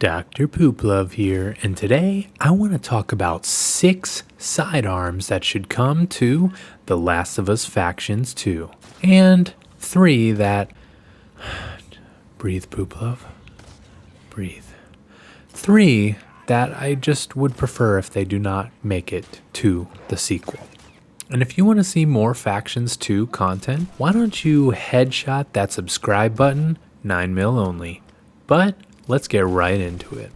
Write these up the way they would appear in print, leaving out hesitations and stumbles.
Dr. Pooplove here, and today I want to talk about 6 sidearms that should come to The Last of Us Factions 2, and 3 that... breathe, Pooplove. Breathe. 3 that I just would prefer if they do not make it to the sequel. And if you want to see more Factions 2 content, why don't you headshot that subscribe button, 9mm only. But let's get right into it.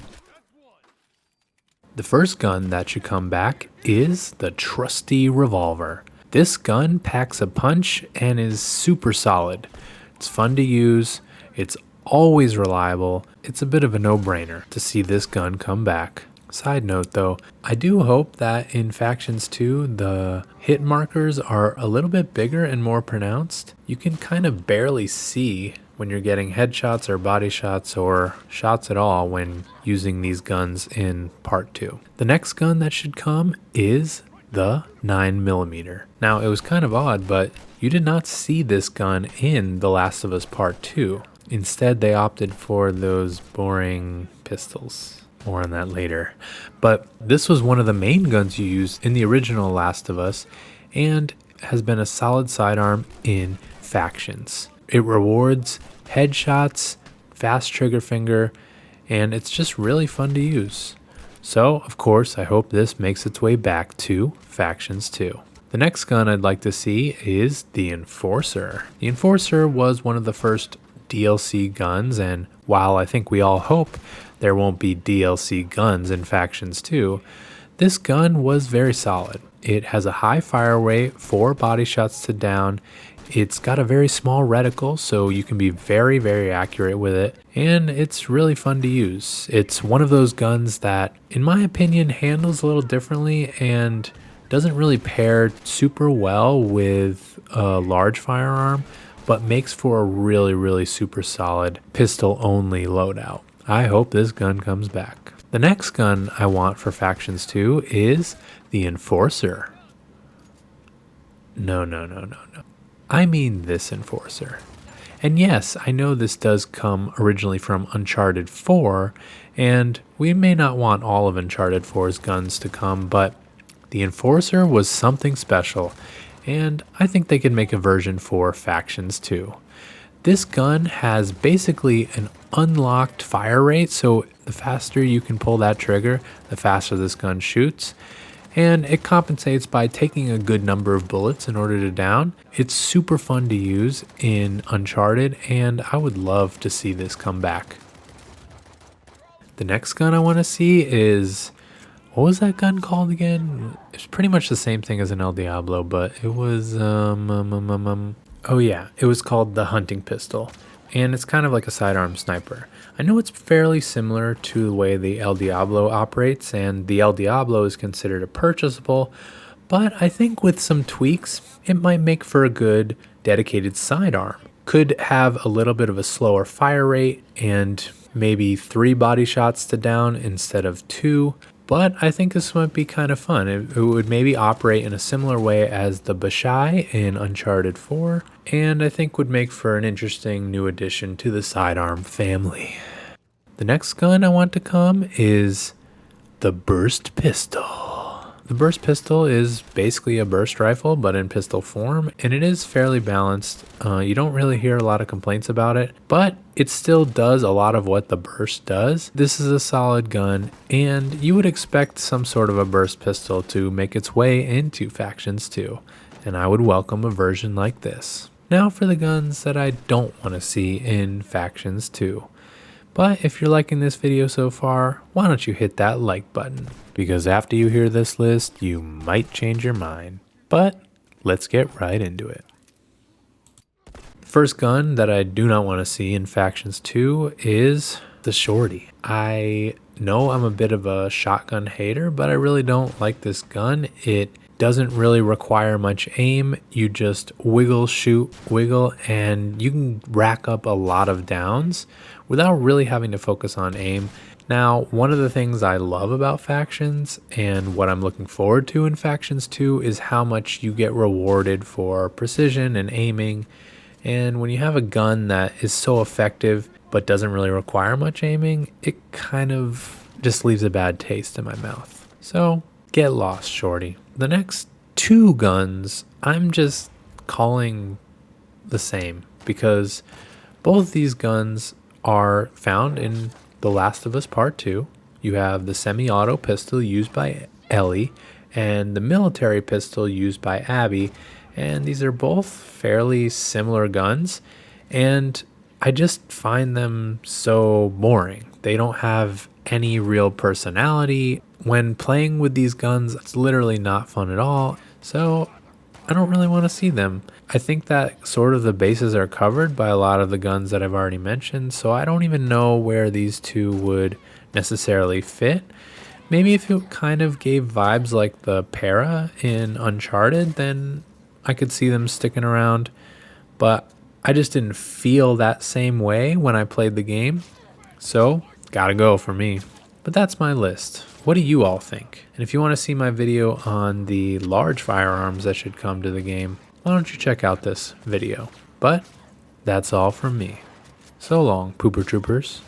The first gun that should come back is the trusty revolver. This gun packs a punch and is super solid. It's fun to use, it's always reliable, it's a bit of a no-brainer to see this gun come back. Side note though, I do hope that in Factions 2 the hit markers are a little bit bigger and more pronounced. You can kind of barely see when you're getting headshots or body shots or shots at all when using these guns in part 2. The next gun that should come is the 9mm. Now it was kind of odd, but you did not see this gun in The Last of Us Part 2. Instead they opted for those boring pistols. More on that later. But this was one of the main guns you used in the original Last of Us and has been a solid sidearm in Factions. It rewards headshots, fast trigger finger, and it's just really fun to use. So, of course, I hope this makes its way back to Factions 2. The next gun I'd like to see is the Enforcer. The Enforcer was one of the first DLC guns, and while I think we all hope there won't be DLC guns in Factions 2, this gun was very solid. It has a high fire rate, 4 body shots to down. It's got a very small reticle, so you can be very, very accurate with it, and it's really fun to use. It's one of those guns that, in my opinion, handles a little differently and doesn't really pair super well with a large firearm, but makes for a really, really super solid pistol-only loadout. I hope this gun comes back. The next gun I want for Factions 2 is the Enforcer. No. I mean this Enforcer. And yes, I know this does come originally from Uncharted 4, and we may not want all of Uncharted 4's guns to come, but the Enforcer was something special, and I think they could make a version for Factions 2. This gun has basically an unlocked fire rate, so the faster you can pull that trigger, the faster this gun shoots. And it compensates by taking a good number of bullets in order to down. It's super fun to use in Uncharted, and I would love to see this come back. The next gun I want to see is... what was that gun called again? It's pretty much the same thing as an El Diablo, but it was... oh yeah, it was called the hunting pistol. And it's kind of like a sidearm sniper. I know it's fairly similar to the way the El Diablo operates, and the El Diablo is considered a purchasable, but I think with some tweaks, it might make for a good dedicated sidearm. Could have a little bit of a slower fire rate and maybe 3 body shots to down instead of 2, but I think this might be kind of fun. It would maybe operate in a similar way as the Bashai in Uncharted 4, and I think would make for an interesting new addition to the sidearm family. The next gun I want to come is the Burst Pistol. The Burst Pistol is basically a burst rifle, but in pistol form, and it is fairly balanced. You don't really hear a lot of complaints about it, but it still does a lot of what the Burst does. This is a solid gun, and you would expect some sort of a Burst Pistol to make its way into Factions 2, and I would welcome a version like this. Now for the guns that I don't want to see in Factions 2. But if you're liking this video so far, why don't you hit that like button? Because after you hear this list, you might change your mind. But let's get right into it. First gun that I do not want to see in Factions 2 is the Shorty. I know I'm a bit of a shotgun hater, but I really don't like this gun. It doesn't really require much aim. You just wiggle, shoot, wiggle, and you can rack up a lot of downs without really having to focus on aim. Now, one of the things I love about Factions and what I'm looking forward to in Factions 2 is how much you get rewarded for precision and aiming. And when you have a gun that is so effective, but doesn't really require much aiming, it kind of just leaves a bad taste in my mouth. So get lost, shorty. The next two guns I'm just calling the same because both these guns are found in The Last of Us Part 2. You have the semi-auto pistol used by Ellie and the military pistol used by Abby, and these are both fairly similar guns, and I just find them so boring. They don't have any real personality. When playing with these guns, it's literally not fun at all, so I don't really want to see them. I think that sort of the bases are covered by a lot of the guns that I've already mentioned, so I don't even know where these two would necessarily fit. Maybe if it kind of gave vibes like the Para in Uncharted, then I could see them sticking around, but I just didn't feel that same way when I played the game, so gotta go for me. But that's my list. What do you all think? And if you want to see my video on the large firearms that should come to the game, why don't you check out this video? But that's all from me. So long, Pooper Troopers.